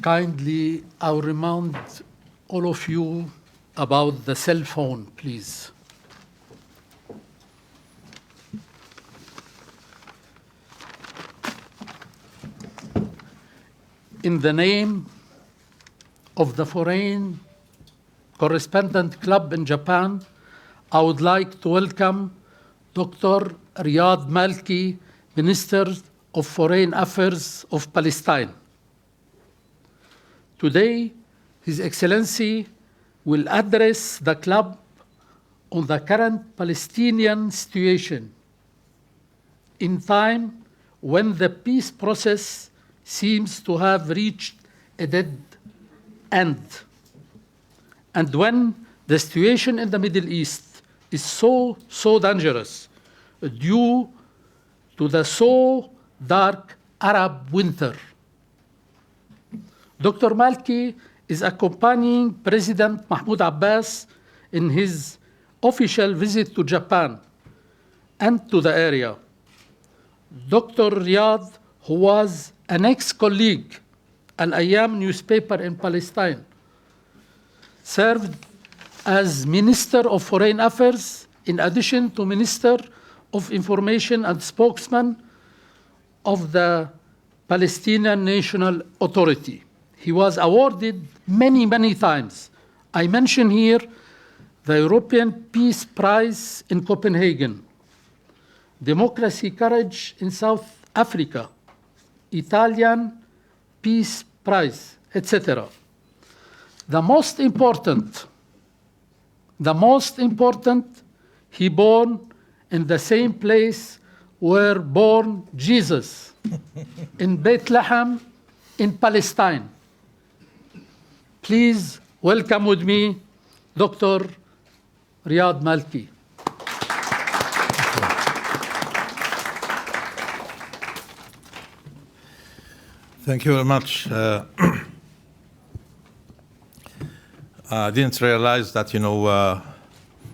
Kindly, I'll remind all of you about the cell phone, please. In the name of the Foreign Correspondent Club in Japan, I would like to welcome Dr. Riad Malki, Minister of Foreign Affairs of Palestine. Today, His Excellency will address the club on the current Palestinian situation in time when the peace process seems to have reached a dead end, and when the situation in the Middle East is so dangerous due to the so dark Arab winter. Dr. Malki is accompanying President Mahmoud Abbas in his official visit to Japan and to the area. Dr. Riad, who was an ex-colleague at Al-Ayyam newspaper in Palestine, served as Minister of Foreign Affairs in addition to Minister of Information and spokesman of the Palestinian National Authority. He was awarded many times. I mention here the European Peace Prize in Copenhagen, Democracy Courage in South Africa, Italian Peace Prize, etc. The most important, he born in the same place where born Jesus, in Bethlehem, in Palestine. Please welcome with me Dr. Riad Malki. Thank you very much. I didn't realize that,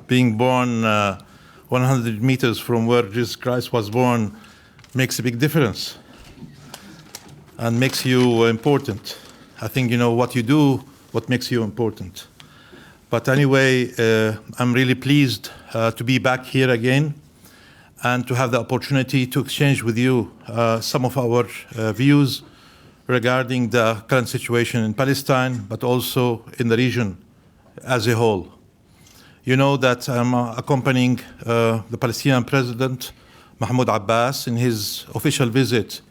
being born 100 meters from where Jesus Christ was born makes a big difference and makes you important. I think what you do, what makes you important. But anyway, I'm really pleased to be back here again and to have the opportunity to exchange with you some of our views regarding the current situation in Palestine, but also in the region as a whole. You know that I'm accompanying the Palestinian President, Mahmoud Abbas, in his official visit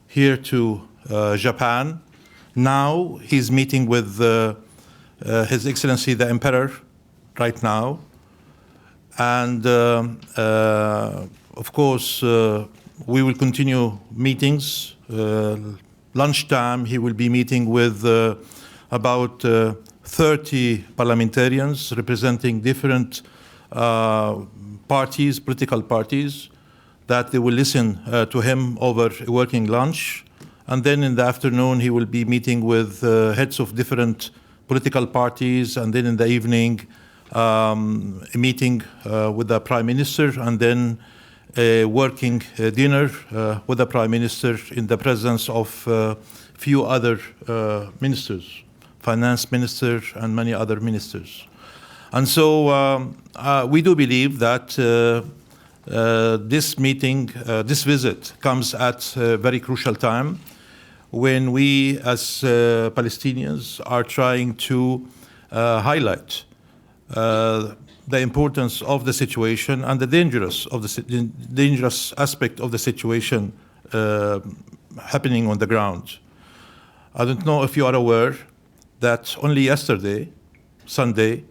here to Japan. Now he's meeting with His Excellency the Emperor right now. And of course, we will continue meetings. Lunchtime, he will be meeting with about 30 parliamentarians representing different parties, political parties, that they will listen to him over a working lunch. And then in the afternoon, he will be meeting with heads of different political parties. And then in the evening, a meeting with the Prime Minister, and then a working dinner with the Prime Minister in the presence of a few other ministers, Finance Minister and many other ministers. And so we do believe that this meeting, this visit comes at a very crucial time when we as Palestinians are trying to highlight the importance of the situation and the dangerous aspect of the situation happening on the ground. I don't know if you are aware that only yesterday, Sunday,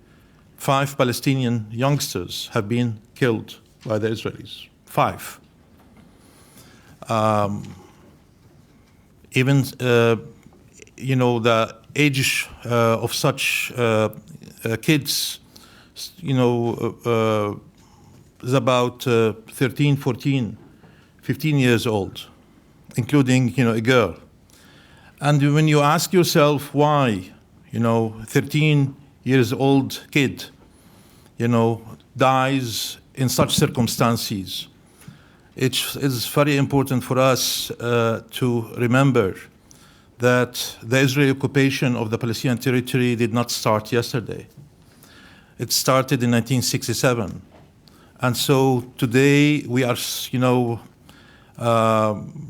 5 Palestinian youngsters have been killed by the Israelis. 5. Even, the age of such kids, is about 13, 14, 15 years old, including, a girl. And when you ask yourself why, 13 years old kid, dies in such circumstances, it's very important for us to remember that the Israeli occupation of the Palestinian territory did not start yesterday. It started in 1967. And so today we are,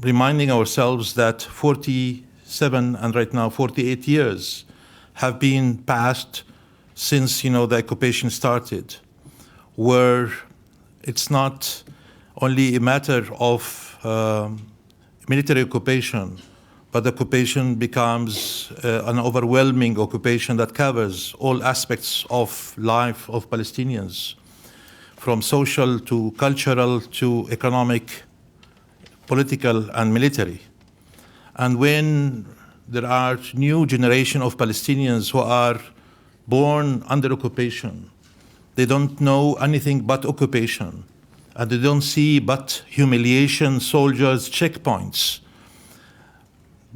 reminding ourselves that 47 and right now 48 years have been passed since, the occupation started, where it's not only a matter of military occupation, but the occupation becomes an overwhelming occupation that covers all aspects of life of Palestinians, from social to cultural to economic, political, and military. And when there are new generation of Palestinians who are born under occupation, they don't know anything but occupation, and they don't see but humiliation, soldiers, checkpoints,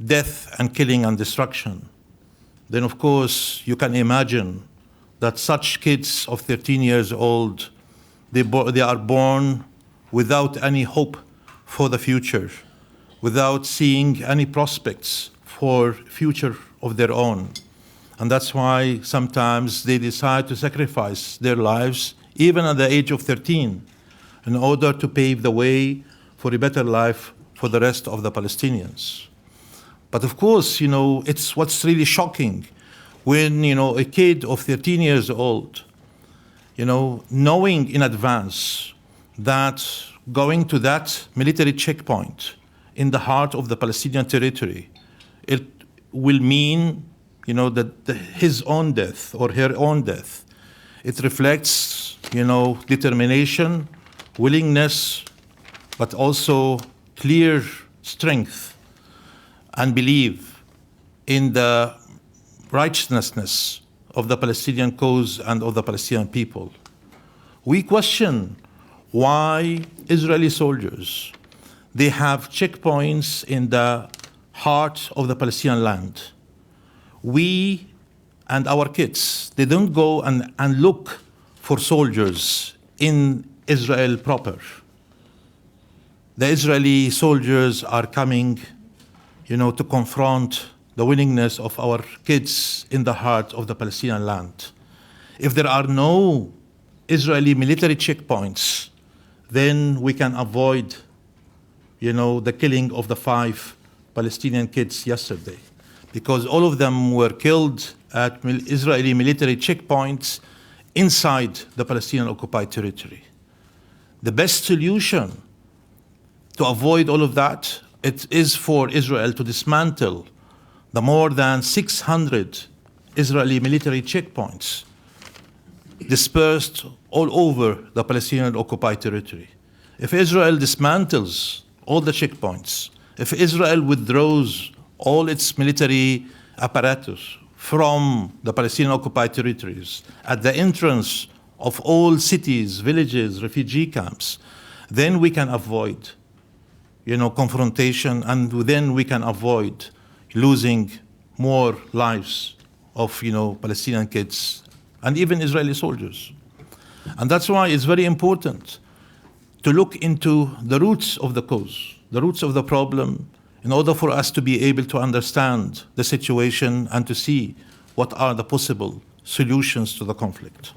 death and killing and destruction, then of course you can imagine that such kids of 13 years old, they are born without any hope for the future, without seeing any prospects for future of their own. And that's why sometimes they decide to sacrifice their lives, even at the age of 13, in order to pave the way for a better life for the rest of the Palestinians. But of course, it's what's really shocking when, a kid of 13 years old, knowing in advance that going to that military checkpoint in the heart of the Palestinian territory, it will mean, his own death or her own death. It reflects, determination, willingness, but also clear strength and belief in the righteousness of the Palestinian cause and of the Palestinian people. We question why Israeli soldiers, they have checkpoints in the heart of the Palestinian land. We and our kids, they don't go and look for soldiers in Israel proper. The Israeli soldiers are coming, to confront the willingness of our kids in the heart of the Palestinian land. If there are no Israeli military checkpoints, then we can avoid, the killing of the 5 Palestinian kids yesterday, because all of them were killed at Israeli military checkpoints inside the Palestinian occupied territory. The best solution to avoid all of that, it is for Israel to dismantle the more than 600 Israeli military checkpoints dispersed all over the Palestinian occupied territory. If Israel dismantles all the checkpoints, if Israel withdraws all its military apparatus from the Palestinian occupied territories at the entrance of all cities, villages, refugee camps, then we can avoid, confrontation, and then we can avoid losing more lives of, Palestinian kids and even Israeli soldiers. And that's why it's very important to look into the roots of the cause, the roots of the problem, in order for us to be able to understand the situation and to see what are the possible solutions to the conflict.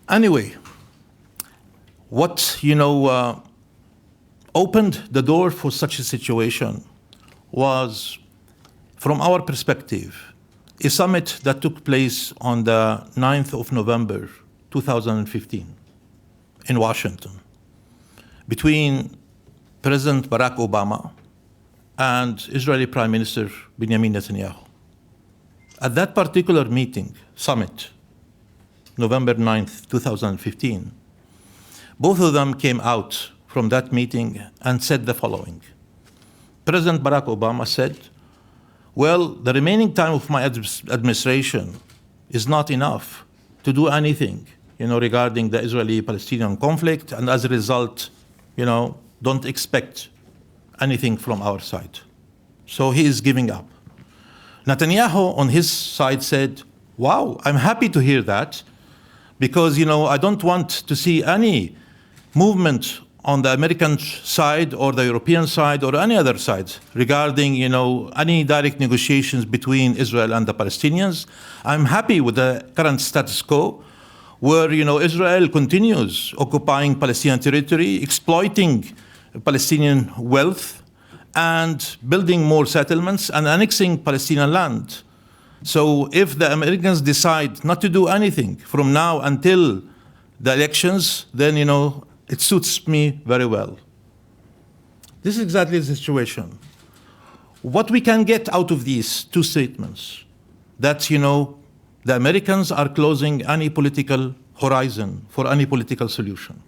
Anyway, what, opened the door for such a situation was, from our perspective, a summit that took place on the 9th of November, 2015, in Washington, between President Barack Obama and Israeli Prime Minister Benjamin Netanyahu. At that particular meeting, summit, November 9th, 2015, both of them came out from that meeting and said the following. President Barack Obama said, well, the remaining time of my administration is not enough to do anything, regarding the Israeli-Palestinian conflict, and as a result, don't expect anything from our side. So he is giving up. Netanyahu, on his side, said, wow, I'm happy to hear that, because, I don't want to see any movement on the American side or the European side or any other side regarding, any direct negotiations between Israel and the Palestinians. I'm happy with the current status quo, where, Israel continues occupying Palestinian territory, exploiting Palestinian wealth, and building more settlements and annexing Palestinian land. So if the Americans decide not to do anything from now until the elections, then, it suits me very well. This is exactly the situation. What we can get out of these two statements, that, the Americans are closing any political horizon for any political solution.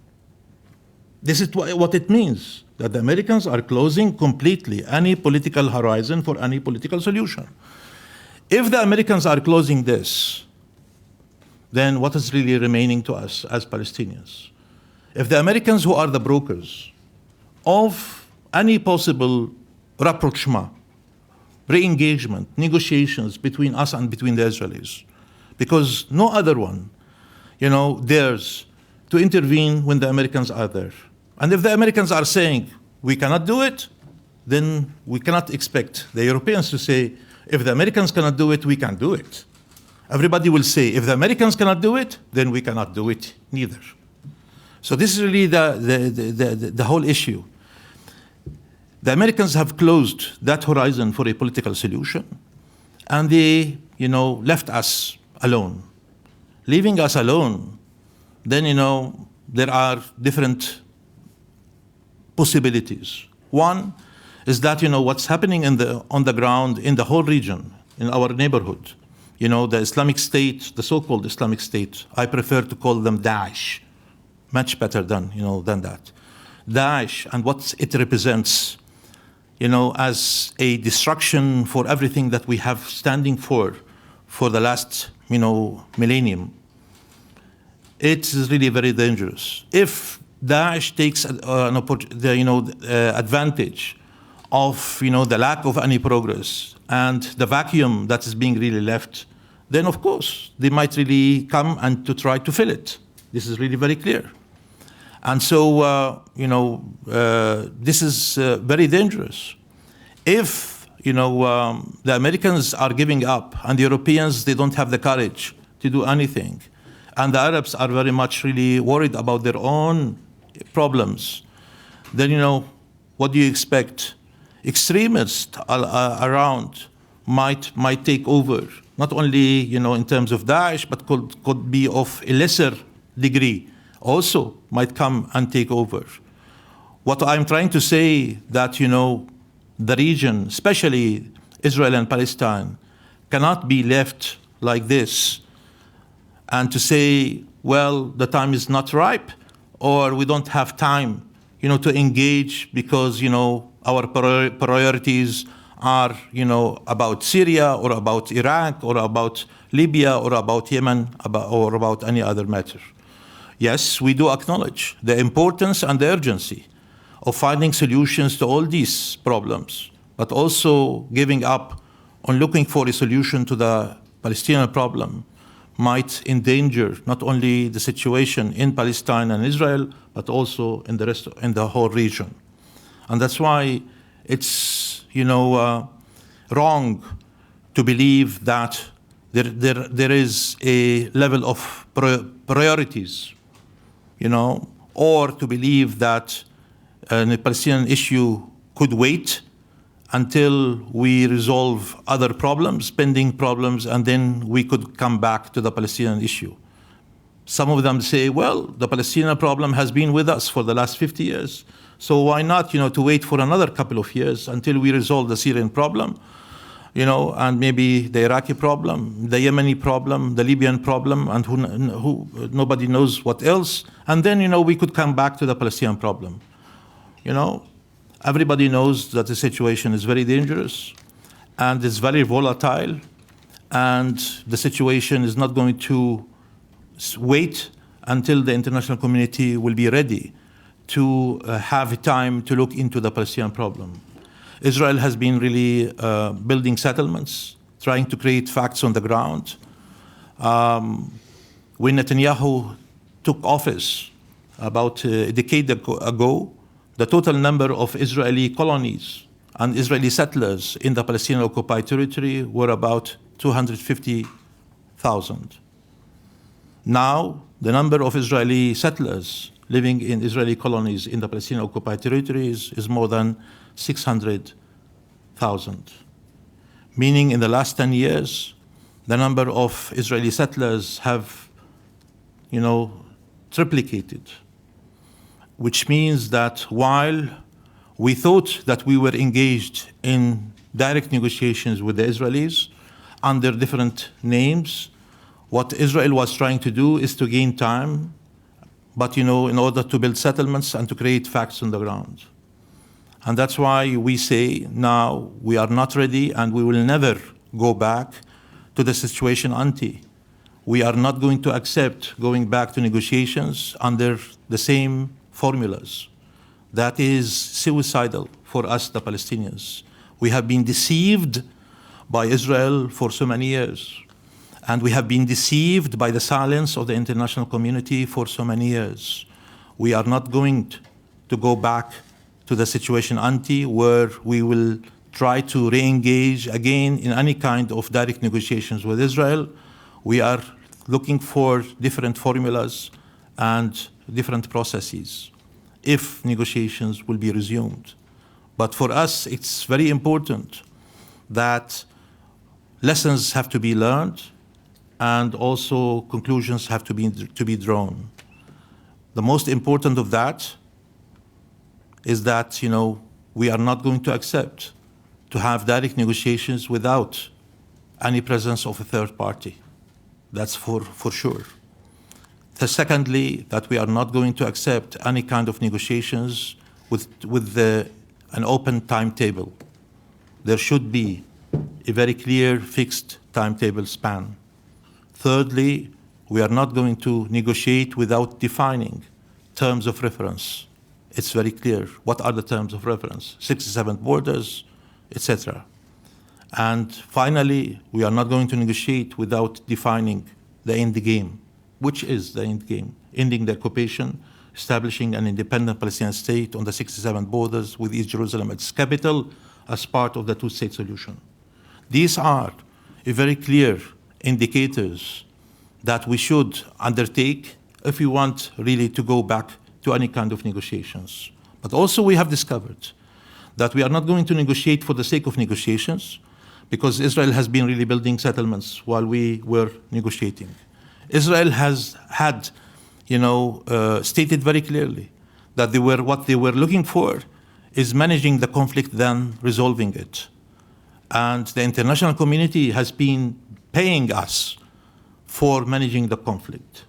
This is what it means, that the Americans are closing completely any political horizon for any political solution. If the Americans are closing this, then what is really remaining to us as Palestinians? If the Americans, who are the brokers of any possible rapprochement, re-engagement, negotiations between us and between the Israelis, because no other one, dares to intervene when the Americans are there. And if the Americans are saying, we cannot do it, then we cannot expect the Europeans to say, if the Americans cannot do it, we can do it. Everybody will say, if the Americans cannot do it, then we cannot do it neither. So this is really the whole issue. The Americans have closed that horizon for a political solution, and they, left us alone. Leaving us alone, then, there are different possibilities. One is that, what's happening on the ground in the whole region, in our neighborhood, the Islamic State, the so-called Islamic State, I prefer to call them Daesh, much better than that. Daesh and what it represents, as a destruction for everything that we have standing for the last, millennium. It is really very dangerous. If Daesh takes advantage of, the lack of any progress and the vacuum that is being really left, then of course they might really come and to try to fill it. This is really very clear. And so, this is very dangerous. If, the Americans are giving up and the Europeans, they don't have the courage to do anything, and the Arabs are very much really worried about their own problems, then, what do you expect? Extremists around might take over, not only, in terms of Daesh, but could be of a lesser degree, also might come and take over. What I'm trying to say that, the region, especially Israel and Palestine, cannot be left like this and to say, well, the time is not ripe, or we don't have time, to engage because, our priorities are, about Syria or about Iraq or about Libya or about Yemen or about any other matter. Yes, we do acknowledge the importance and the urgency of finding solutions to all these problems, but also giving up on looking for a solution to the Palestinian problem might endanger not only the situation in Palestine and Israel, but also in the whole region. And that's why it's, wrong to believe that there is a level of priorities, or to believe that the Palestinian issue could wait until we resolve other problems, pending problems, and then we could come back to the Palestinian issue. Some of them say, well, the Palestinian problem has been with us for the last 50 years, so why not, to wait for another couple of years until we resolve the Syrian problem, and maybe the Iraqi problem, the Yemeni problem, the Libyan problem, and who nobody knows what else, and then, we could come back to the Palestinian problem. Everybody knows that the situation is very dangerous and it's very volatile, and the situation is not going to wait until the international community will be ready to have time to look into the Palestinian problem. Israel has been really building settlements, trying to create facts on the ground. When Netanyahu took office about a decade ago, the total number of Israeli colonies and Israeli settlers in the Palestinian occupied territory were about 250,000. Now, the number of Israeli settlers living in Israeli colonies in the Palestinian occupied territories is more than 600,000. Meaning in the last 10 years, the number of Israeli settlers have, triplicated, which means that while we thought that we were engaged in direct negotiations with the Israelis under different names, what Israel was trying to do is to gain time, but in order to build settlements and to create facts on the ground. And that's why we say now we are not ready and we will never go back to the situation ante. We are not going to accept going back to negotiations under the same formulas. That is suicidal for us, the Palestinians. We have been deceived by Israel for so many years. And we have been deceived by the silence of the international community for so many years. We are not going to go back to the situation ante where we will try to re-engage again in any kind of direct negotiations with Israel. We are looking for different formulas and different processes if negotiations will be resumed. But for us, it's very important that lessons have to be learned and also conclusions have to be drawn. The most important of that is that, we are not going to accept to have direct negotiations without any presence of a third party. That's for sure. Secondly, that we are not going to accept any kind of negotiations with an open timetable. There should be a very clear, fixed timetable span. Thirdly, we are not going to negotiate without defining terms of reference. It's very clear. What are the terms of reference? 67 borders, etc. And finally, we are not going to negotiate without defining the end game. Which is the end game? Ending the occupation, establishing an independent Palestinian state on the 67 borders with East Jerusalem its capital as part of the two-state solution. These are very clear indicators that we should undertake if we want really to go back to any kind of negotiations. But also we have discovered that we are not going to negotiate for the sake of negotiations, because Israel has been really building settlements while we were negotiating. Israel has had, stated very clearly that what they were looking for is managing the conflict than resolving it. And the international community has been paying us for managing the conflict,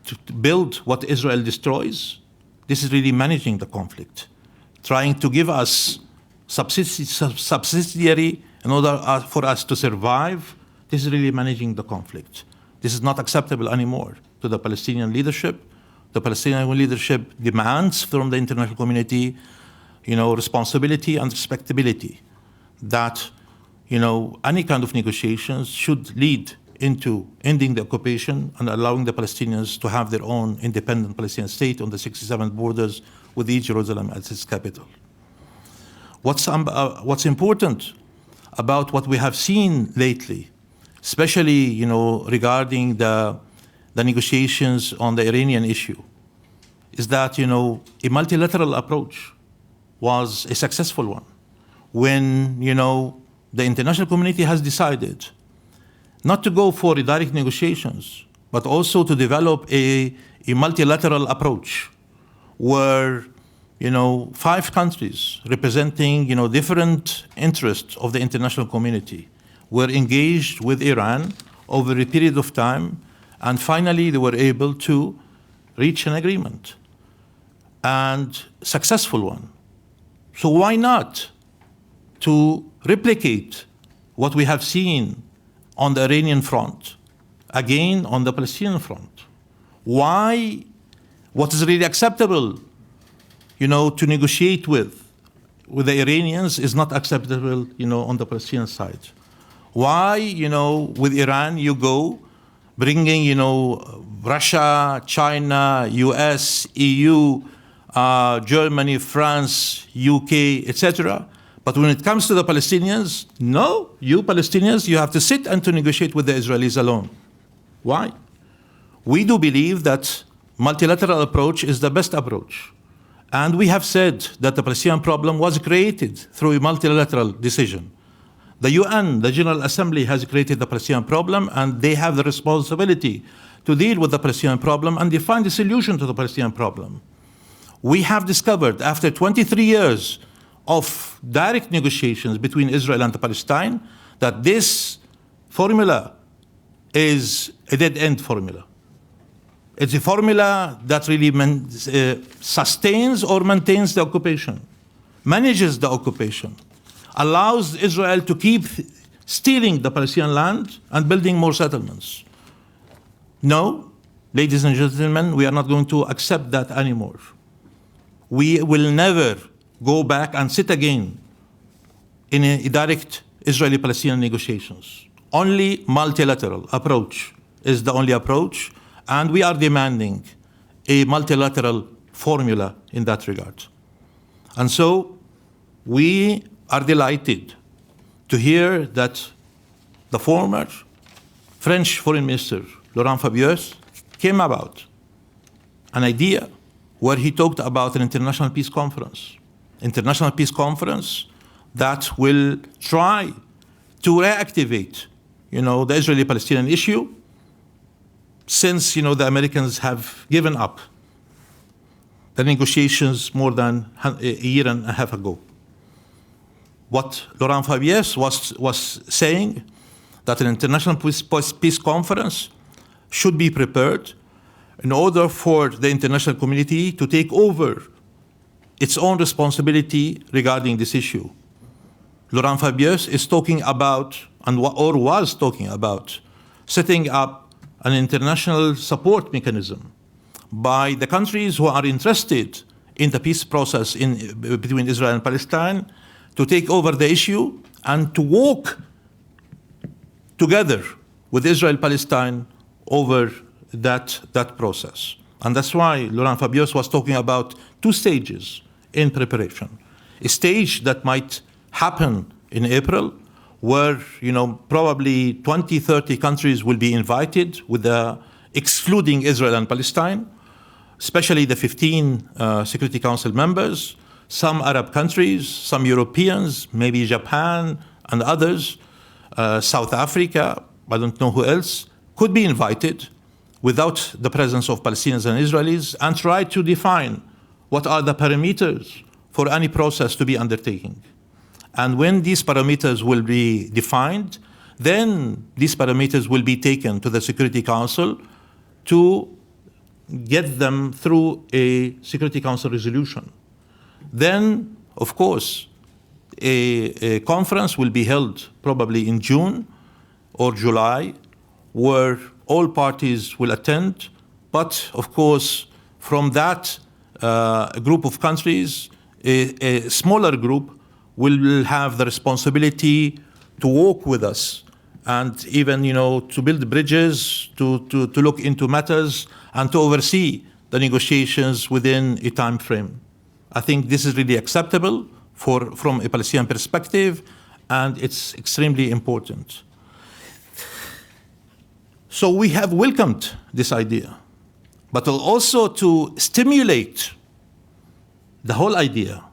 To build what Israel destroys, this is really managing the conflict. Trying to give us subsidiary in order for us to survive, this is really managing the conflict. This is not acceptable anymore to the Palestinian leadership. The Palestinian leadership demands from the international community, responsibility and respectability. That, any kind of negotiations should lead into ending the occupation and allowing the Palestinians to have their own independent Palestinian state on the 67 borders with East Jerusalem as its capital. What's important about what we have seen lately, especially regarding the negotiations on the Iranian issue, is that a multilateral approach was a successful one. When the international community has decided not to go for direct negotiations, but also to develop a multilateral approach where 5 countries representing different interests of the international community were engaged with Iran over a period of time, and finally they were able to reach an agreement, and successful one. So why not to replicate what we have seen on the Iranian front, again on the Palestinian front? Why, what is really acceptable, to negotiate with the Iranians is not acceptable, on the Palestinian side? Why, with Iran you go bringing, Russia, China, US, EU, Germany, France, UK, etc. But when it comes to the Palestinians, no, you Palestinians, you have to sit and to negotiate with the Israelis alone. Why? We do believe that multilateral approach is the best approach. And we have said that the Palestinian problem was created through a multilateral decision. The UN, the General Assembly, has created the Palestinian problem, and they have the responsibility to deal with the Palestinian problem and define the solution to the Palestinian problem. We have discovered, after 23 years of direct negotiations between Israel and Palestine, that this formula is a dead-end formula. It's a formula that really sustains or maintains the occupation, manages the occupation, allows Israel to keep stealing the Palestinian land and building more settlements. No, ladies and gentlemen, we are not going to accept that anymore. We will never go back and sit again in a direct Israeli-Palestinian negotiations. Only multilateral approach is the only approach, and we are demanding a multilateral formula in that regard. And so we are delighted to hear that the former French Foreign Minister, Laurent Fabius, came about an idea where he talked about an international peace conference. International peace conference that will try to reactivate, the Israeli-Palestinian issue, since, the Americans have given up the negotiations more than a year and a half ago. What Laurent Fabius was saying, that an international peace conference should be prepared in order for the international community to take over its own responsibility regarding this issue. Laurent Fabius is talking about, or was talking about, setting up an international support mechanism by the countries who are interested in the peace process between Israel and Palestine to take over the issue and to work together with Israel-Palestine over that process. And that's why Laurent Fabius was talking about two stages in preparation. A stage that might happen in April, where probably 20, 30 countries will be invited, with excluding Israel and Palestine, especially the 15 Security Council members, some Arab countries, some Europeans, maybe Japan and others, South Africa, I don't know who else, could be invited without the presence of Palestinians and Israelis, and try to define what are the parameters for any process to be undertaken. And when these parameters will be defined, then these parameters will be taken to the Security Council to get them through a Security Council resolution. Then, of course, a conference will be held probably in June or July, where all parties will attend. But, of course, from that group of countries, a smaller group will have the responsibility to work with us and even, to build bridges, to look into matters and to oversee the negotiations within a time frame. I think this is really acceptable from a Palestinian perspective, and it's extremely important. So we have welcomed this idea, but also to stimulate the whole idea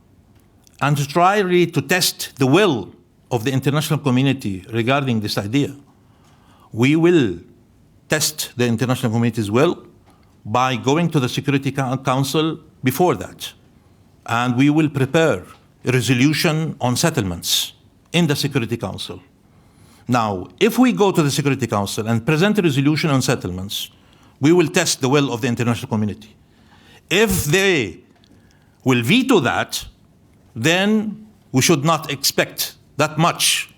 and to try really to test the will of the international community regarding this idea. We will test the international community's will by going to the Security Council before that. And we will prepare a resolution on settlements in the Security Council. Now, if we go to the Security Council and present a resolution on settlements, we will test the will of the international community. If they will veto that, then we should not expect that much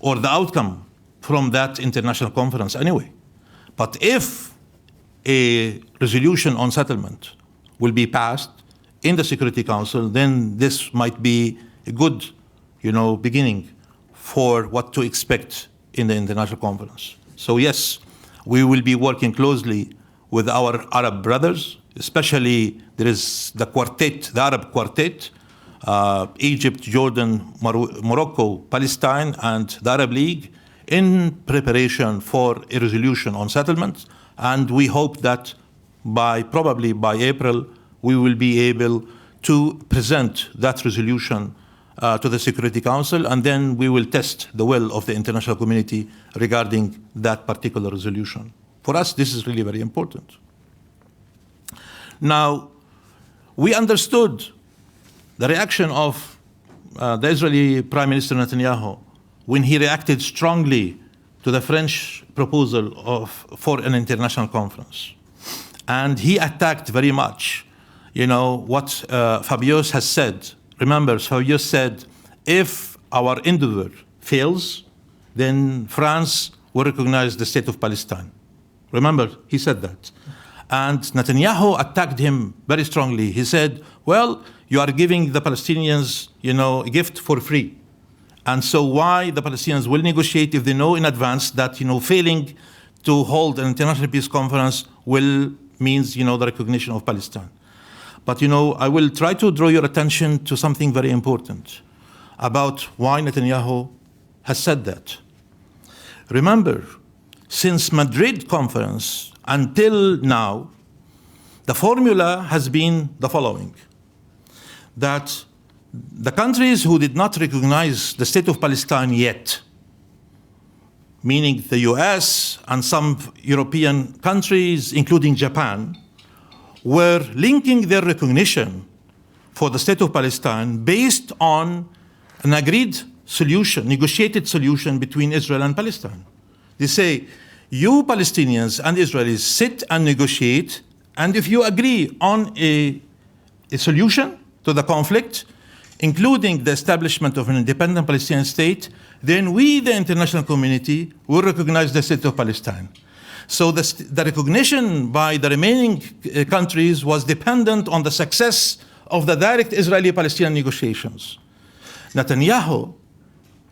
or the outcome from that international conference anyway. But if a resolution on settlement will be passed in the Security Council, then this might be a good, beginning for what to expect in the international conference. So yes, We will be working closely with our Arab brothers, especially there is the quartet, the Arab quartet, Egypt, Jordan, Morocco, Palestine, and the Arab League in preparation for a resolution on settlements. And we hope that probably by April, we will be able to present that resolution to the Security Council, and then we will test the will of the international community regarding that particular resolution. For us, this is really very important. Now, we understood the reaction of the Israeli Prime Minister Netanyahu when he reacted strongly to the French proposal for an international conference. And he attacked very much, what Fabius has said. Remember, Fabius said, if our endeavor fails, then France will recognize the state of Palestine. Remember, he said that. And Netanyahu attacked him very strongly. He said, well, you are giving the Palestinians, a gift for free. And so why the Palestinians will negotiate if they know in advance that, failing to hold an international peace conference means, the recognition of Palestine. But, I will try to draw your attention to something very important about why Netanyahu has said that. Remember, since Madrid conference until now, the formula has been the following, that the countries who did not recognize the state of Palestine yet, meaning the US and some European countries, including Japan, were linking their recognition for the state of Palestine based on an agreed solution, negotiated solution between Israel and Palestine. They say, you Palestinians and Israelis sit and negotiate, and if you agree on a solution to the conflict, including the establishment of an independent Palestinian state, then we, the international community, will recognize the state of Palestine. So the recognition by the remaining countries was dependent on the success of the direct Israeli-Palestinian negotiations. Netanyahu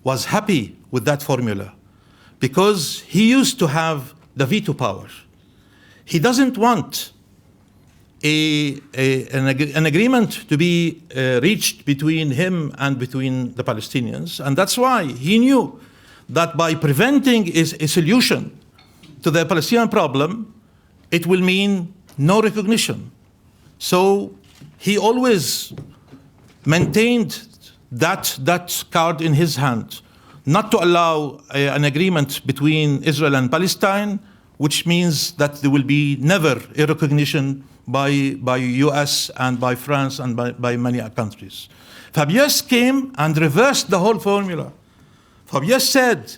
was happy with that formula because he used to have the veto power. He doesn't want an agreement to be reached between him and between the Palestinians. And that's why he knew that by preventing a solution to the Palestinian problem, it will mean no recognition. So he always maintained that card in his hand, not to allow an agreement between Israel and Palestine, which means that there will be never a recognition by US and by France and by many countries. Fabius came and reversed the whole formula. Fabius said,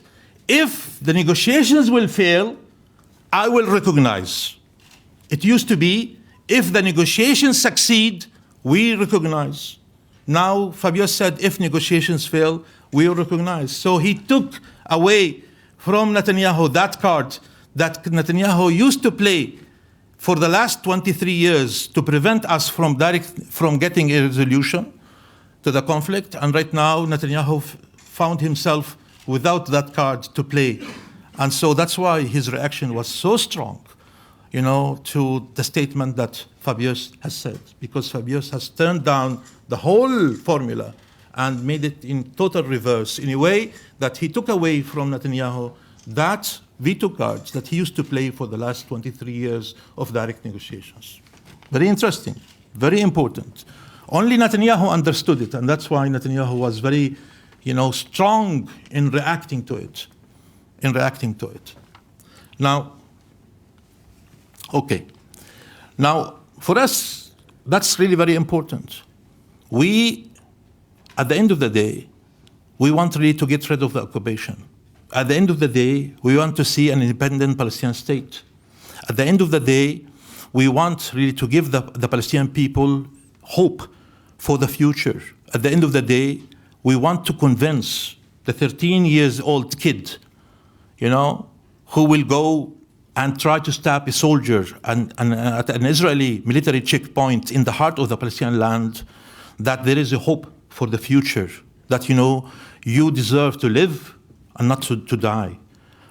if the negotiations will fail, I will recognize. It used to be, if the negotiations succeed, we recognize. Now, Fabius said, if negotiations fail, we will recognize. So he took away from Netanyahu that card that Netanyahu used to play for the last 23 years to prevent us from getting a resolution to the conflict. And right now, Netanyahu found himself without that card to play. And so that's why his reaction was so strong, to the statement that Fabius has said, because Fabius has turned down the whole formula and made it in total reverse, in a way that he took away from Netanyahu that veto cards that he used to play for the last 23 years of direct negotiations. Very interesting, very important. Only Netanyahu understood it, and that's why Netanyahu was very, strong in reacting to it. Now, okay. Now, for us, that's really very important. We, at the end of the day, we want really to get rid of the occupation. At the end of the day, we want to see an independent Palestinian state. At the end of the day, we want really to give the Palestinian people hope for the future. At the end of the day, we want to convince the 13-year-old kid, who will go and try to stab a soldier at an Israeli military checkpoint in the heart of the Palestinian land, that there is a hope for the future, that, you deserve to live and not to die.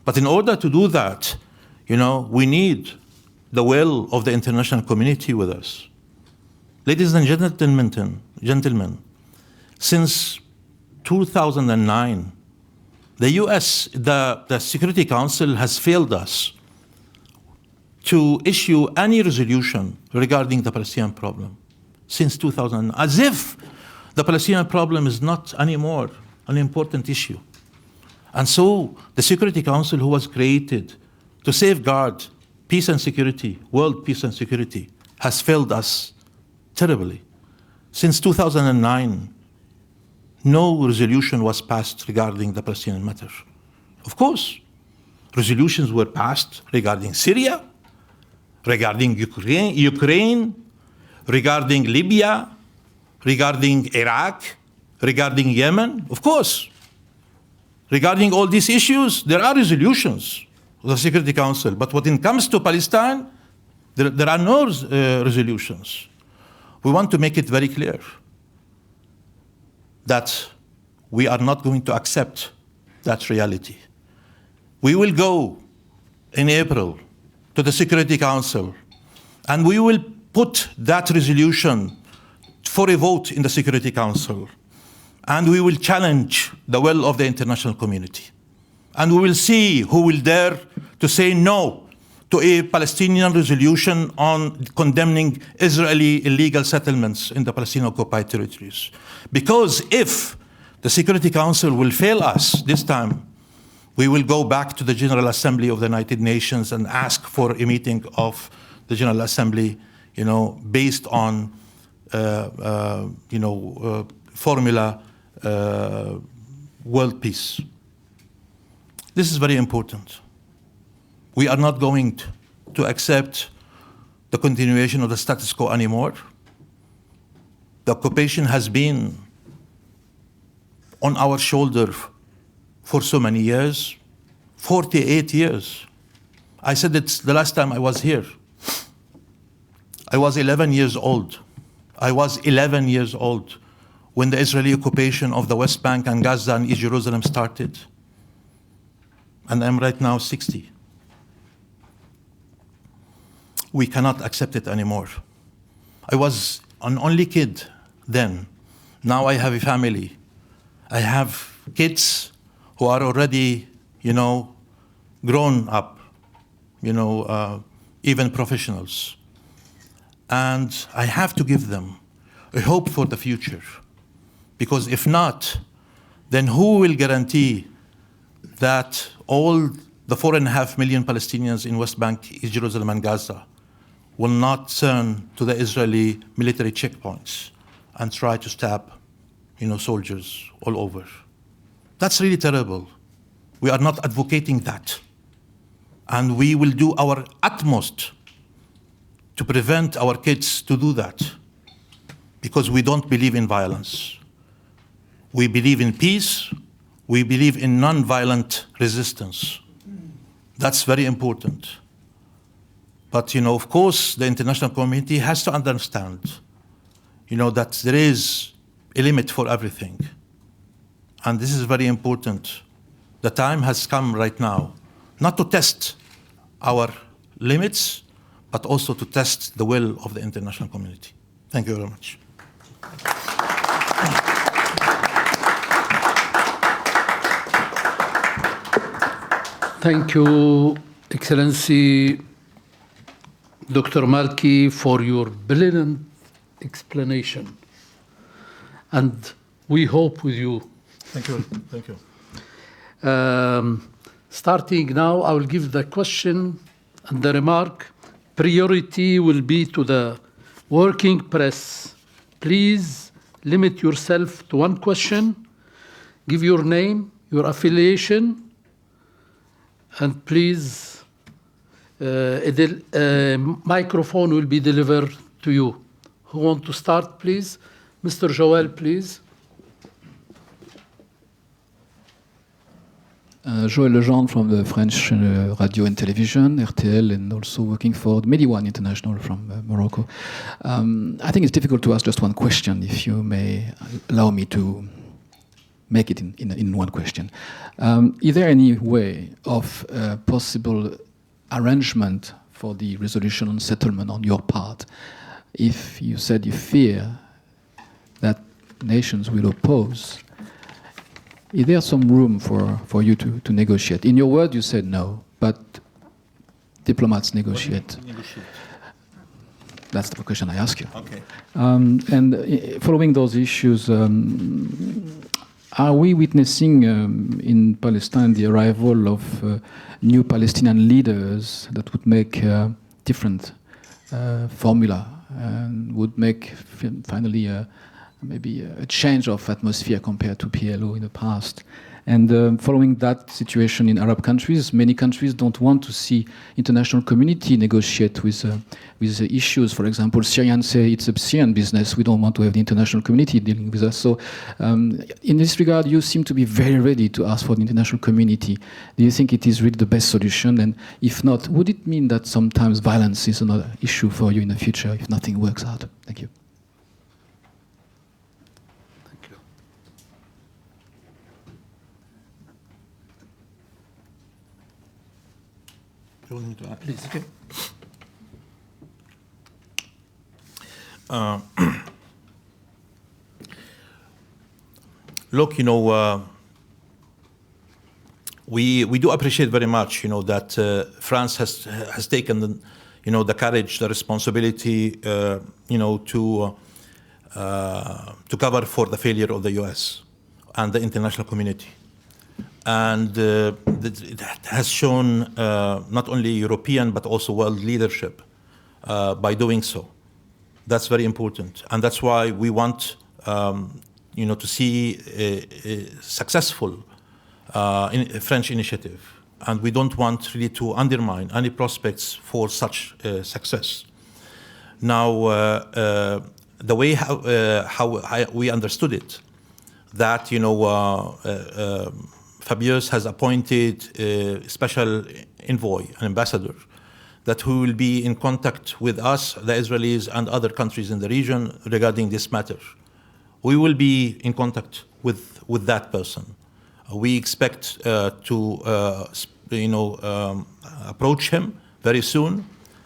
But in order to do that, We need the will of the international community with us. Ladies and gentlemen, since 2009, the US, the Security Council has failed us to issue any resolution regarding the Palestinian problem since 2009, as if the Palestinian problem is not anymore an important issue. And so the Security Council, who was created to safeguard peace and security, world peace and security, has failed us terribly. Since 2009, no resolution was passed regarding the Palestinian matter. Of course, resolutions were passed regarding Syria, regarding Ukraine, regarding Libya, regarding Iraq, regarding Yemen. Of course, regarding all these issues, there are resolutions of the Security Council. But when it comes to Palestine, there are no resolutions. We want to make it very clear that we are not going to accept that reality. We will go in April to the Security Council, and we will put that resolution for a vote in the Security Council, and we will challenge the will of the international community. And we will see who will dare to say no to a Palestinian resolution on condemning Israeli illegal settlements in the Palestinian-occupied territories. Because if the Security Council will fail us this time, we will go back to the General Assembly of the United Nations and ask for a meeting of the General Assembly, based on, formula world peace. This is very important. We are not going to accept the continuation of the status quo anymore. The occupation has been on our shoulder for so many years, 48 years. I said it the last time I was here. I was 11 years old. I was 11 years old when the Israeli occupation of the West Bank and Gaza and East Jerusalem started. And I'm right now 60. We cannot accept it anymore. I was an only kid then. Now I have a family. I have kids who are already, grown up, even professionals. And I have to give them a hope for the future. Because if not, then who will guarantee that all the 4.5 million Palestinians in West Bank, East Jerusalem, and Gaza will not turn to the Israeli military checkpoints and try to stab, soldiers all over? That's really terrible. We are not advocating that. And we will do our utmost to prevent our kids to do that, because we don't believe in violence. We believe in peace. We believe in non-violent resistance. That's very important. But, of course, the international community has to understand, that there is a limit for everything. And this is very important. The time has come right now, not to test our limits, but also to test the will of the international community. Thank you very much. Thank you, Excellency Dr. Malki, for your brilliant explanation. And we hope with you. Thank you. Thank you. Starting now, I will give the question and the remark. Priority will be to the working press. Please limit yourself to one question. Give your name, your affiliation, and please, a microphone will be delivered to you. Who want to start, please? Mr. Joel, please. Joël Legendre from the French radio and television, RTL, and also working for Mediwan International from Morocco. I think it's difficult to ask just one question, if you may allow me to make it in one question. Is there any way of possible arrangement for the resolution on settlement on your part, if you said you fear that nations will oppose, is there some room for you to negotiate? In your word, you said no, but diplomats negotiate. That's the question I ask you. Okay. Following those issues, are we witnessing in Palestine the arrival of new Palestinian leaders that would make different formula and would make finally maybe a change of atmosphere compared to PLO in the past? And following that situation in Arab countries, many countries don't want to see international community negotiate with issues. For example, Syrians say it's a Syrian business. We don't want to have the international community dealing with us. So in this regard, you seem to be very ready to ask for the international community. Do you think it is really the best solution? And if not, would it mean that sometimes violence is another issue for you in the future if nothing works out? Thank you. Please. Okay. Look, we do appreciate very much, that France has taken the courage, the responsibility, to cover for the failure of the U.S. and the international community. And it has shown not only European but also world leadership by doing so. That's very important, and that's why we want to see a successful French initiative, and we don't want really to undermine any prospects for such success. Now, the way how we understood it, that Fabius has appointed a special envoy, an ambassador, that who will be in contact with us, the Israelis, and other countries in the region regarding this matter. We will be in contact with that person. We expect to approach him very soon,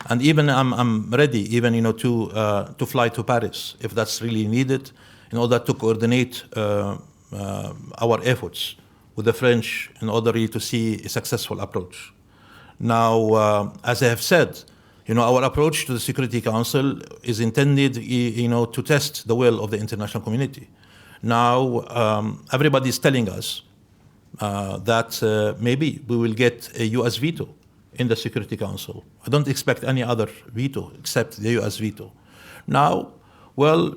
and even I'm ready even to fly to Paris if that's really needed in order to coordinate our efforts with the French in order really to see a successful approach. Now, as I have said, our approach to the Security Council is intended, to test the will of the international community. Now, everybody is telling us that maybe we will get a U.S. veto in the Security Council. I don't expect any other veto except the U.S. veto. Now, well,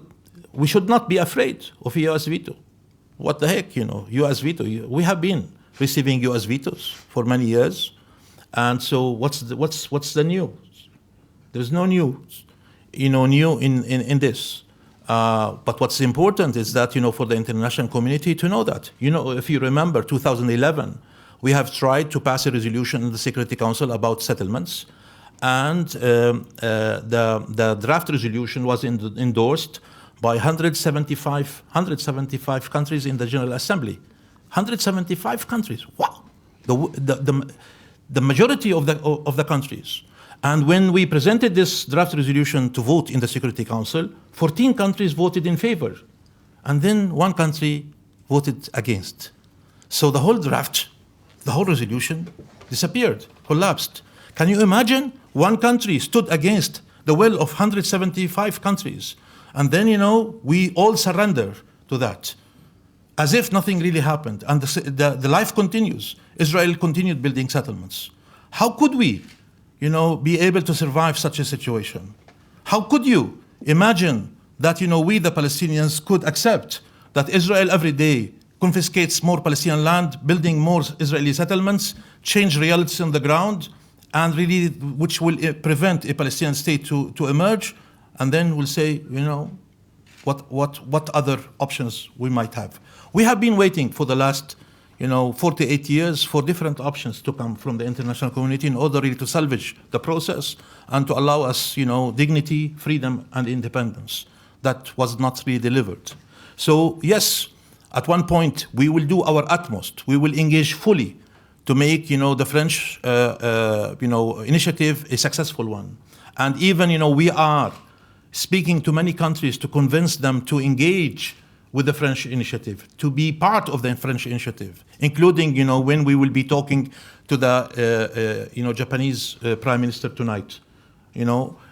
we should not be afraid of a U.S. veto. What the heck, U.S. veto? We have been receiving U.S. vetoes for many years, and so what's the news? There's no news, new in this. But what's important is that for the international community to know that. If you remember 2011, we have tried to pass a resolution in the Security Council about settlements, and the draft resolution was endorsed by 175 countries in the General Assembly. 175 countries. Wow, the majority of the countries. And when we presented this draft resolution to vote in the Security Council, 14 countries voted in favor, and then one country voted against. So the whole draft, the whole resolution disappeared, collapsed. Can you imagine? One country stood against the will of 175 countries. And then, we all surrender to that, as if nothing really happened. And the life continues. Israel continued building settlements. How could we, be able to survive such a situation? How could you imagine that, we, the Palestinians, could accept that Israel every day confiscates more Palestinian land, building more Israeli settlements, change realities on the ground, and really, which will prevent a Palestinian state to emerge? And then we'll say, what other options we might have. We have been waiting for the last, 48 years for different options to come from the international community in order really to salvage the process and to allow us, dignity, freedom, and independence. That was not really delivered. So yes, at one point we will do our utmost. We will engage fully to make, the French, initiative a successful one. And even, we are speaking to many countries to convince them to engage with the French initiative, to be part of the French initiative, including, when we will be talking to the, Japanese Prime Minister tonight.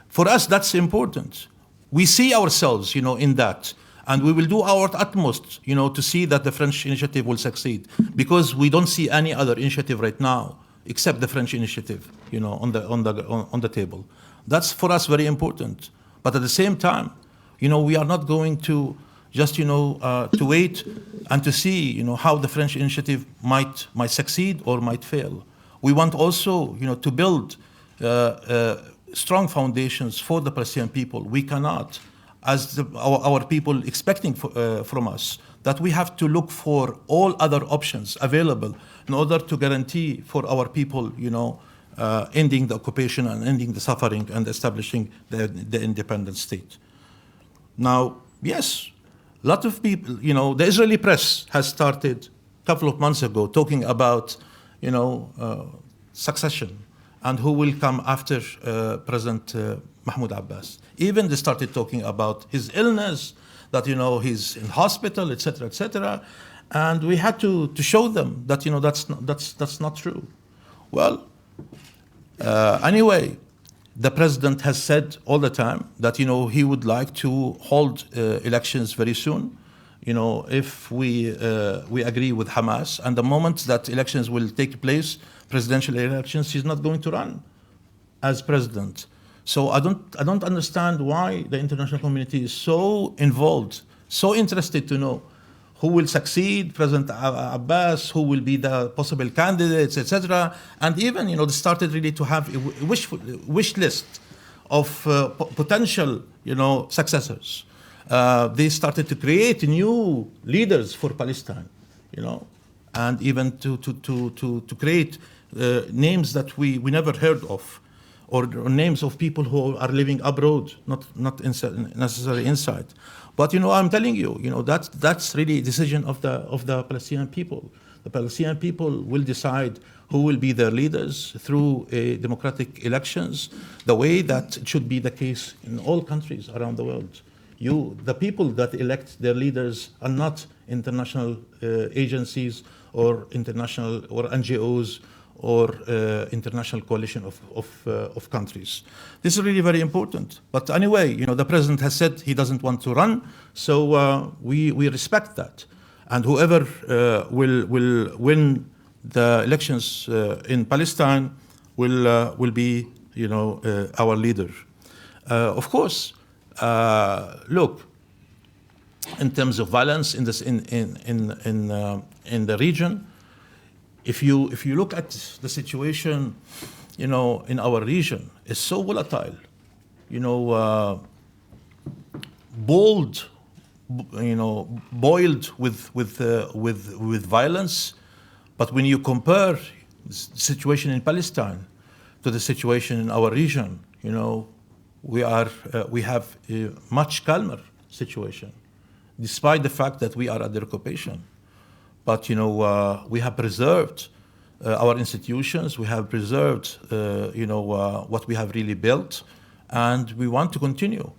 For us, that's important. We see ourselves, in that. And we will do our utmost, to see that the French initiative will succeed, because we don't see any other initiative right now except the French initiative, on the table. That's for us very important. But at the same time, we are not going to just, to wait and to see, how the French initiative might succeed or might fail. We want also, to build strong foundations for the Palestinian people. We cannot, as our people expecting from us, that we have to look for all other options available in order to guarantee for our people, ending the occupation and ending the suffering and establishing the independent state. Now, yes, a lot of people, the Israeli press has started a couple of months ago talking about, succession and who will come after President Mahmoud Abbas. Even they started talking about his illness, that, he's in hospital, etc., etc. And we had to show them that, that's not true. Well, anyway, the president has said all the time that, he would like to hold elections very soon, if we agree with Hamas. And the moment that elections will take place, presidential elections, he's not going to run as president. So I don't understand why the international community is so involved, so interested to know who will succeed President Abbas, who will be the possible candidates, etc. And even, they started really to have a wish list of potential, successors. They started to create new leaders for Palestine, and even to create names that we never heard of, or names of people who are living abroad, not necessarily inside. But I'm telling you, that's really a decision of the Palestinian people. The Palestinian people will decide who will be their leaders through democratic elections, the way that it should be the case in all countries around the world. The people that elect their leaders are not international agencies or international or NGOs or international coalition of countries. This is really very important. But anyway, the president has said he doesn't want to run, so we respect that. And whoever will win the elections in Palestine will be, our leader. Of course, look, in terms of violence in the region, if you look at the situation, in our region, it's so volatile, boiled with violence. But when you compare the situation in Palestine to the situation in our region, we have a much calmer situation, despite the fact that we are under occupation. But we have preserved our institutions. We have preserved what we have really built, and we want to continue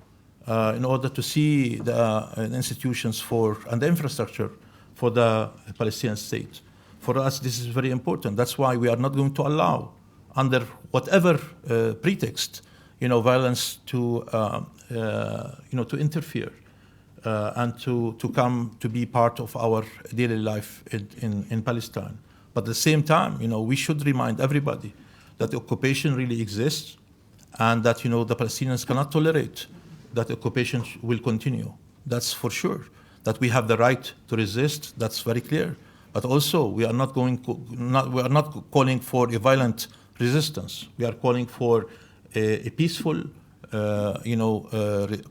in order to see the institutions and the infrastructure for the Palestinian state. For us, this is very important. That's why we are not going to allow, under whatever pretext, violence to interfere. And to come to be part of our daily life in Palestine. But at the same time, we should remind everybody that the occupation really exists, and that, the Palestinians cannot tolerate that occupation will continue. That's for sure. That we have the right to resist, that's very clear. But also, we are not calling for a violent resistance. We are calling for a peaceful,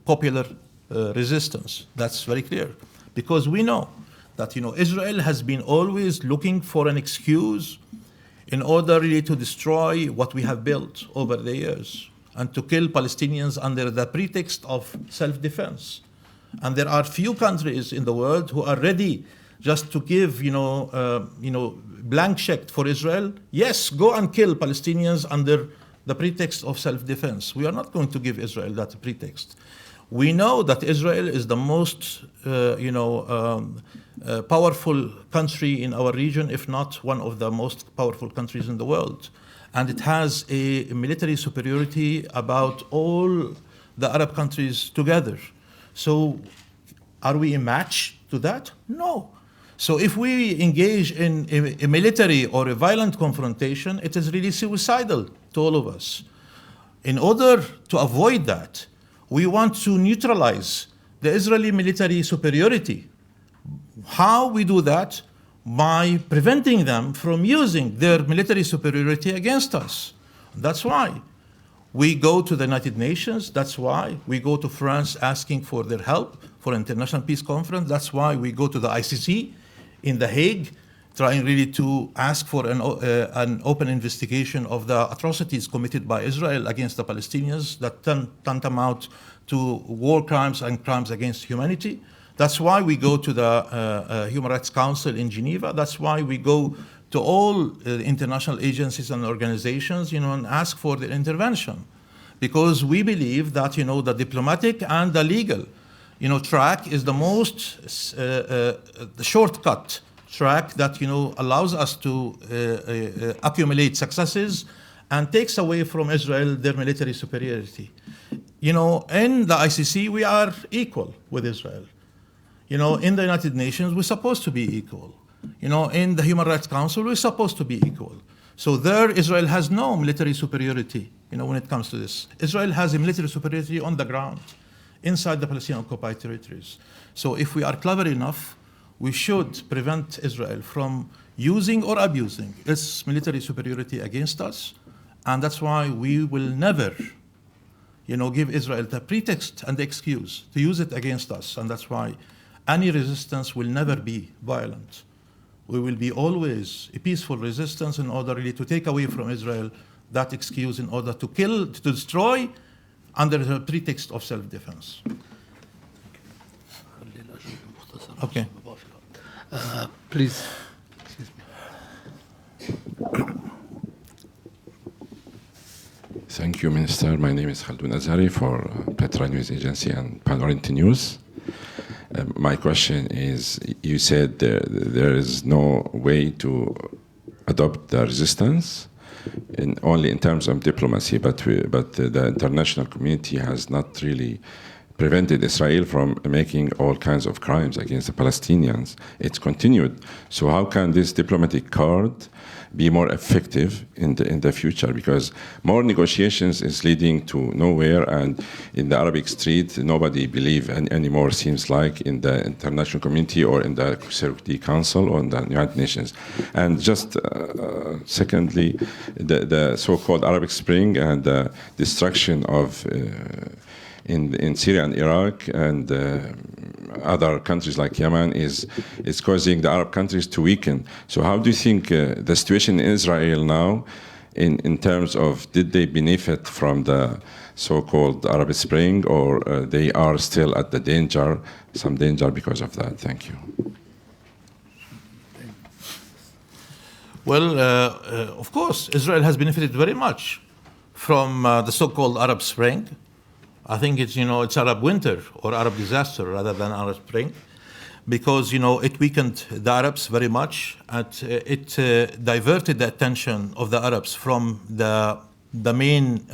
popular resistance. That's very clear, because we know that Israel has been always looking for an excuse in order really to destroy what we have built over the years and to kill Palestinians under the pretext of self-defense. And there are few countries in the world who are ready just to give, blank check for Israel. Yes, go and kill Palestinians under the pretext of self-defense. We are not going to give Israel that pretext. We know that Israel is the most, powerful country in our region, if not one of the most powerful countries in the world. And it has a military superiority about all the Arab countries together. So are we a match to that? No. So if we engage in a military or a violent confrontation, it is really suicidal to all of us. In order to avoid that, we want to neutralize the Israeli military superiority. How we do that? By preventing them from using their military superiority against us. That's why we go to the United Nations. That's why we go to France asking for their help for International Peace Conference. That's why we go to the ICC in The Hague, trying really to ask for an open investigation of the atrocities committed by Israel against the Palestinians that tantamount to war crimes and crimes against humanity. That's why we go to the Human Rights Council in Geneva. That's why we go to all international agencies and organizations, and ask for their intervention. Because we believe that, the diplomatic and the legal, track is the most, the shortcut track that, allows us to accumulate successes and takes away from Israel their military superiority. In the ICC, we are equal with Israel. In the United Nations, we're supposed to be equal. In the Human Rights Council, we're supposed to be equal. So there, Israel has no military superiority, when it comes to this. Israel has a military superiority on the ground, inside the Palestinian occupied territories. So if we are clever enough, we should prevent Israel from using or abusing its military superiority against us. And that's why we will never, give Israel the pretext and the excuse to use it against us. And that's why any resistance will never be violent. We will be always a peaceful resistance in order really to take away from Israel that excuse in order to kill, to destroy under the pretext of self-defense. Okay. Please. Thank you, Minister. My name is Khaldoun Azhari for Petra News Agency and Panorama News. My question is, you said there is no way to adopt the resistance, only in terms of diplomacy, but the international community has not really prevented Israel from making all kinds of crimes against the Palestinians. It's continued. So how can this diplomatic card be more effective in the future? Because more negotiations is leading to nowhere, and in the Arabic street, nobody believes anymore, seems like, in the international community or in the Security Council or in the United Nations. And just secondly, the so-called Arab Spring and the destruction of in Syria and Iraq and other countries like Yemen is causing the Arab countries to weaken. So how do you think the situation in Israel now, in terms of, did they benefit from the so-called Arab Spring, or they are still at the some danger because of that? Thank you. Well, of course, Israel has benefited very much from the so-called Arab Spring. I think it's Arab winter or Arab disaster rather than Arab Spring, because, it weakened the Arabs very much, and it diverted the attention of the Arabs from the main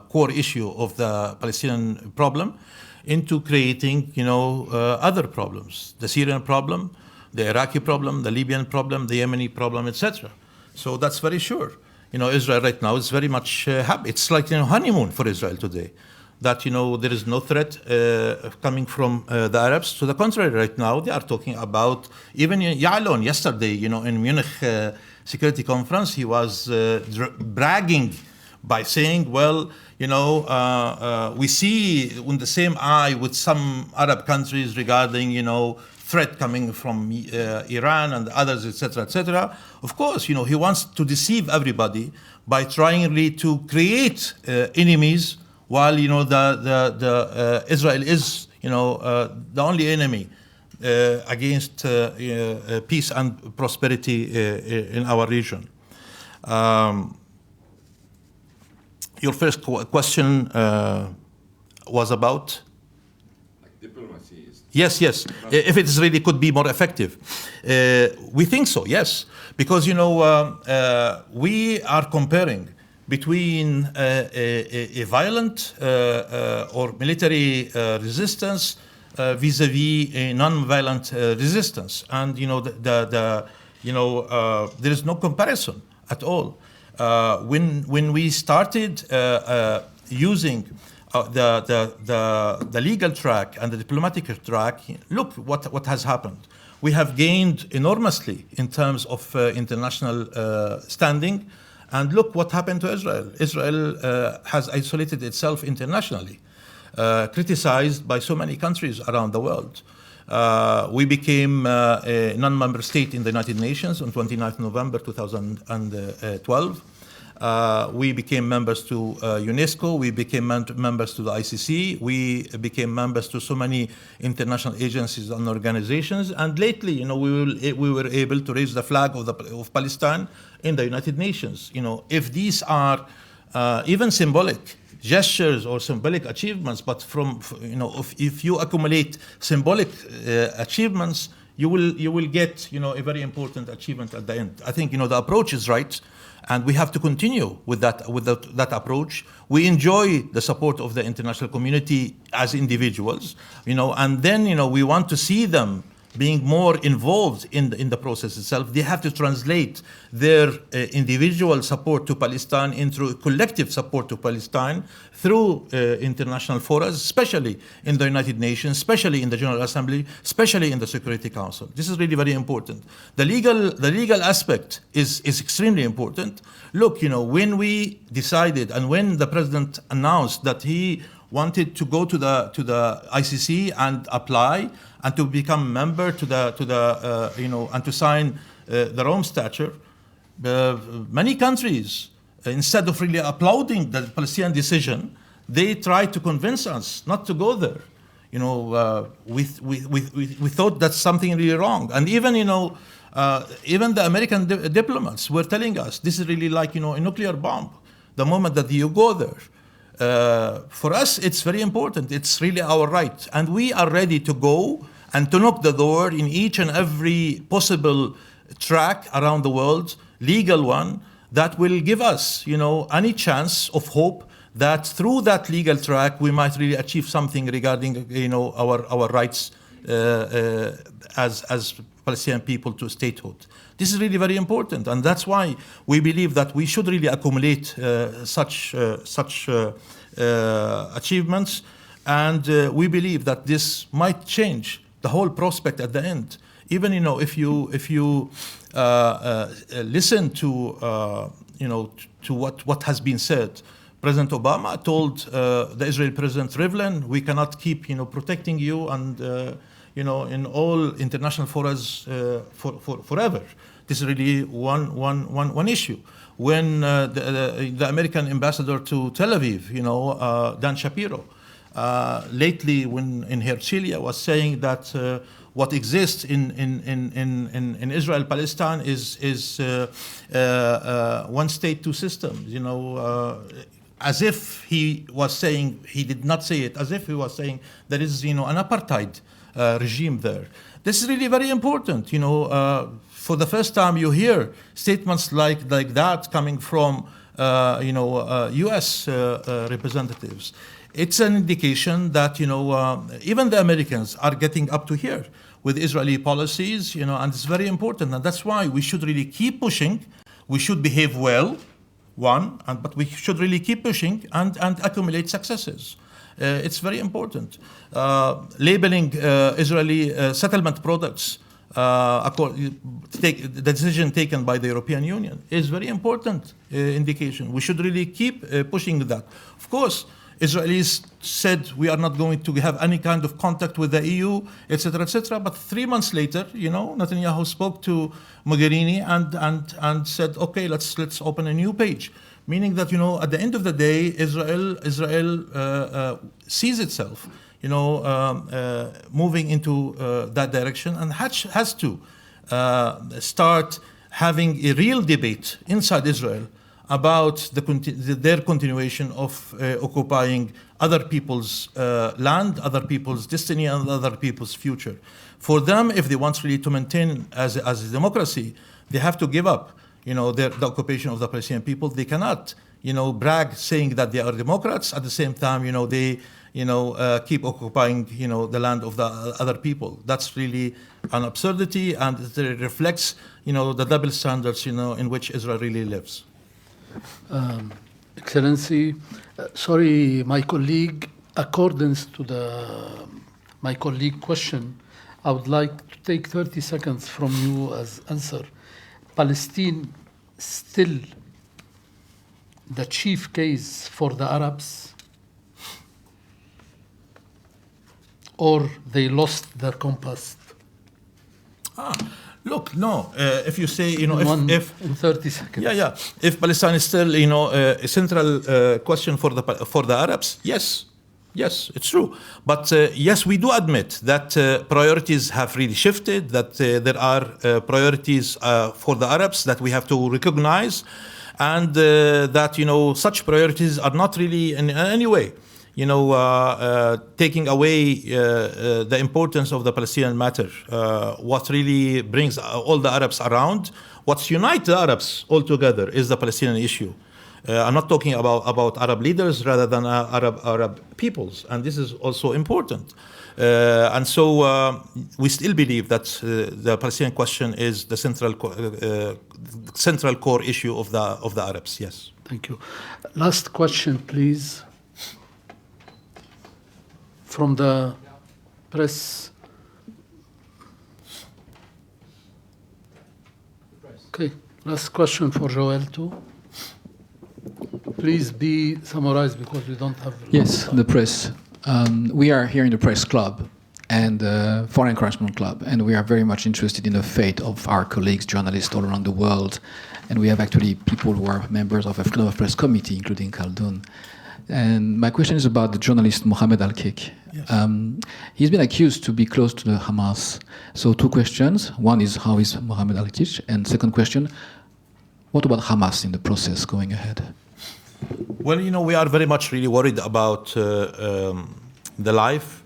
core issue of the Palestinian problem into creating, other problems, the Syrian problem, the Iraqi problem, the Libyan problem, the Yemeni problem, etc. So that's very sure. Israel right now is very much happy. It's like, honeymoon for Israel today. That, there is no threat coming from the Arabs. To the contrary, right now, they are talking about, even Ya'alon yesterday, in Munich Security Conference, he was bragging by saying, well, we see in the same eye with some Arab countries regarding, threat coming from Iran and others, etc., etc. Of course, he wants to deceive everybody by trying really to create enemies, while the Israel is the only enemy against peace and prosperity in our region. Your first question was about? Diplomacy is... Yes. If it really could be more effective. We think so, yes. Because, we are comparing between a violent or military resistance vis-a-vis a non-violent resistance. And, there is no comparison at all. When we started using the legal track and the diplomatic track, look what has happened. We have gained enormously in terms of international standing, and look what happened to Israel. Israel has isolated itself internationally, criticized by so many countries around the world. We became a non-member state in the United Nations on 29th November 2012. We became members to UNESCO. We became members to the ICC. We became members to so many international agencies and organizations. And lately, we were able to raise the flag of Palestine in the United Nations. If these are even symbolic gestures or symbolic achievements, but if you accumulate symbolic achievements, you will get a very important achievement at the end. I think the approach is right, and we have to continue with that approach. We enjoy the support of the international community as individuals, and then we want to see them being more involved in the process itself. They have to translate their individual support to Palestine into collective support to Palestine through international forums, especially in the United Nations, especially in the General Assembly, especially in the Security Council. This is really very important. The legal aspect is extremely important. Look, when we decided and when the president announced that he wanted to go to the ICC and apply and to become member to the and to sign the Rome Statute, many countries, instead of really applauding the Palestinian decision, they tried to convince us not to go there. We thought that's something really wrong, and even even the American diplomats were telling us this is really like a nuclear bomb. The moment that you go there. For us, it's very important. It's really our right. And we are ready to go and to knock the door in each and every possible track around the world, legal one, that will give us, any chance of hope that through that legal track, we might really achieve something regarding, our rights as Palestinian people to statehood. This is really very important, and that's why we believe that we should really accumulate such achievements, and we believe that this might change the whole prospect at the end. Even if you listen to to what has been said, President Obama told the Israeli President Rivlin, "We cannot keep protecting you and in all international forums forever." This is really one issue. When the American ambassador to Tel Aviv, Dan Shapiro, lately when in Herzliya was saying that what exists in Israel Palestine is one state, two systems. As if he was saying, he did not say it, as if he was saying there is an apartheid regime there. This is really very important. For the first time, you hear statements like that coming from U.S. representatives. It's an indication that even the Americans are getting up to here with Israeli policies, and it's very important, and that's why we should really keep pushing. We should behave well, but we should really keep pushing and accumulate successes. It's very important. Labeling Israeli settlement products, the decision taken by the European Union, is very important indication. We should really keep pushing that. Of course, Israelis said we are not going to have any kind of contact with the EU, etc., etc. But 3 months later, Netanyahu spoke to Mogherini and said, okay, let's open a new page. Meaning that at the end of the day, Israel sees itself, moving into that direction, and has to start having a real debate inside Israel about their continuation of occupying other people's land, other people's destiny, and other people's future. For them, if they want really to maintain as a democracy, they have to give up, the occupation of the Palestinian people. They cannot, brag saying that they are Democrats at the same time, they, keep occupying, the land of the other people. That's really an absurdity, and it reflects, the double standards, in which Israel really lives. Excellency, sorry, my colleague, according to my colleague question, I would like to take 30 seconds from you as answer. Palestine still the chief case for the Arabs, or they lost their compass? Look, no. If you say, In 30 seconds. Yeah. If Palestine is still, a central question for the Arabs, yes, it's true. But yes, we do admit that priorities have really shifted. That there are priorities for the Arabs that we have to recognize, and that such priorities are not really in any way, taking away the importance of the Palestinian matter. What really brings all the Arabs around, what unites the Arabs all together, is the Palestinian issue. I'm not talking about Arab leaders rather than Arab peoples, and this is also important. And so we still believe that the Palestinian question is the central core issue of the Arabs. Yes. Thank you. Last question, please. From the press. Okay, last question for Joel too. Please be summarized because we don't have. Yes, the press. We are here in the press club and Foreign Correspondent Club, and we are very much interested in the fate of our colleagues, journalists all around the world. And we have actually people who are members of a Freedom of Press committee, including Khaldun. And my question is about the journalist Mohammed Al-Kik. Yes. He's been accused to be close to the Hamas. So 2 questions. One is, how is Mohammed Al-Kik? And second question, what about Hamas in the process going ahead? Well, we are very much really worried about the life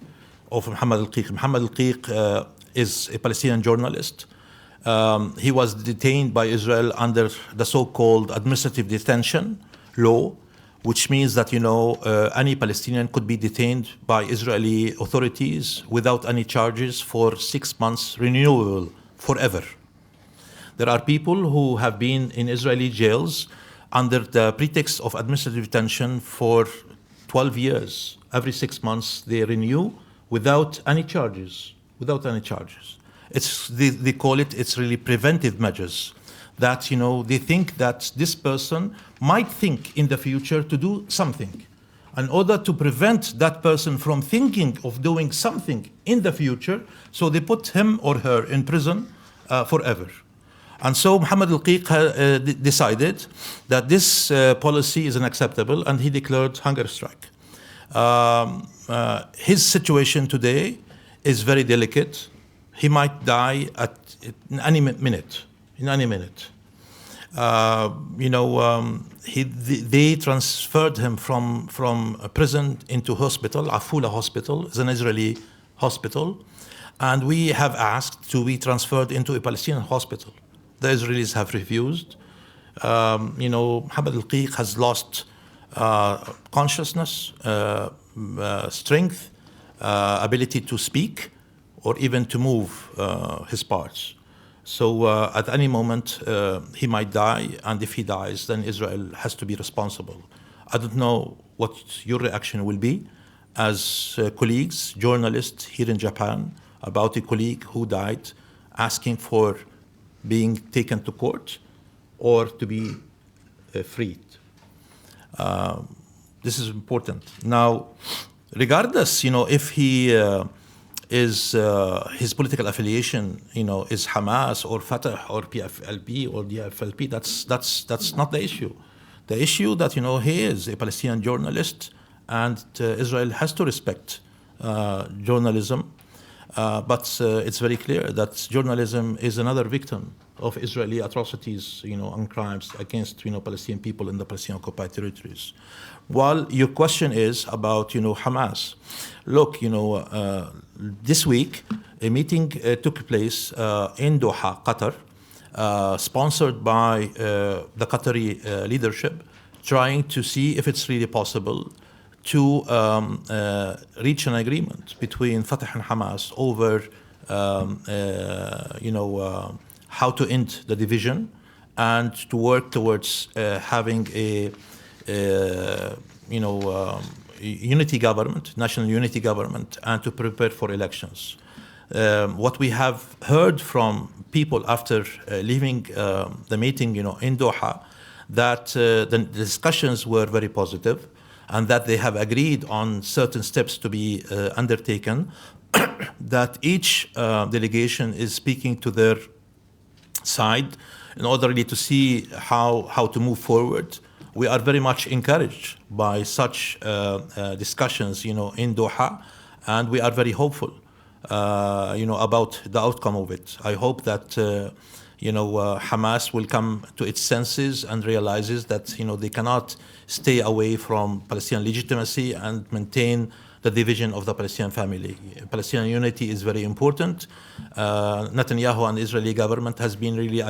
of Mohammed Al-Kik. Mohammed Al-Kik is a Palestinian journalist. He was detained by Israel under the so-called administrative detention law, which means that, any Palestinian could be detained by Israeli authorities without any charges for 6 months, renewable forever. There are people who have been in Israeli jails under the pretext of administrative detention for 12 years. Every 6 months they renew without any charges. They call it's really preventive measures. That, they think that this person might think in the future to do something. In order to prevent that person from thinking of doing something in the future, so they put him or her in prison forever. And so Mohammed Al-Kik decided that this policy is unacceptable, and he declared hunger strike. His situation today is very delicate. He might die in any minute. They transferred him from prison into hospital. Afula Hospital is an Israeli hospital, and we have asked to be transferred into a Palestinian hospital. The Israelis have refused. Mohammed Al-Kik has lost consciousness, strength, ability to speak, or even to move his parts. So at any moment, he might die, and if he dies, then Israel has to be responsible. I don't know what your reaction will be as colleagues, journalists here in Japan, about a colleague who died asking for being taken to court or to be freed. This is important. Now, regardless, if he is his political affiliation, is Hamas or Fatah or PFLP or DFLP, that's not the issue. The issue that, he is a Palestinian journalist, and Israel has to respect journalism. But it's very clear that journalism is another victim of Israeli atrocities, and crimes against, Palestinian people in the Palestinian occupied territories. While your question is about, Hamas, look, this week a meeting took place in Doha, Qatar, sponsored by the Qatari leadership, trying to see if it's really possible to reach an agreement between Fatah and Hamas over, how to end the division and to work towards having a unity government, national unity government, and to prepare for elections. What we have heard from people after leaving the meeting, in Doha, that the discussions were very positive, and that they have agreed on certain steps to be undertaken, that each delegation is speaking to their side in order really to see how to move forward. We are very much encouraged by such discussions, in Doha, and we are very hopeful, about the outcome of it. I hope that, Hamas will come to its senses and realizes that, they cannot stay away from Palestinian legitimacy and maintain the division of the Palestinian family. Palestinian unity is very important. Netanyahu and the Israeli government has been really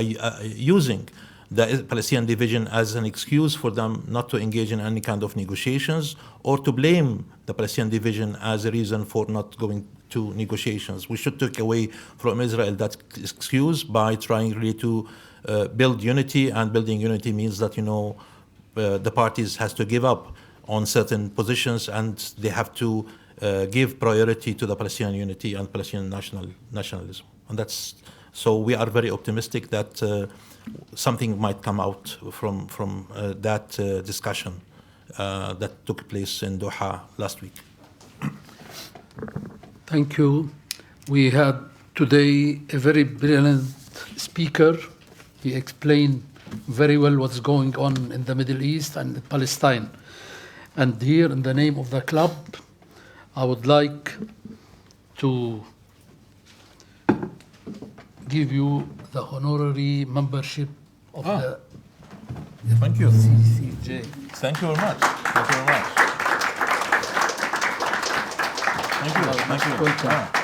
using the Palestinian division as an excuse for them not to engage in any kind of negotiations, or to blame the Palestinian division as a reason for not going to negotiations. We should take away from Israel that excuse by trying really to build unity, and building unity means that, the parties has to give up on certain positions, and they have to give priority to the Palestinian unity and Palestinian nationalism. And so we are very optimistic that something might come out from that discussion that took place in Doha last week. Thank you. We had today a very brilliant speaker. He explained very well what's going on in the Middle East and Palestine. And here, in the name of the club, I would like to give you the honorary membership of the Thank you. CCJ. Thank you very much. Thank you very much. Thank you. Welcome.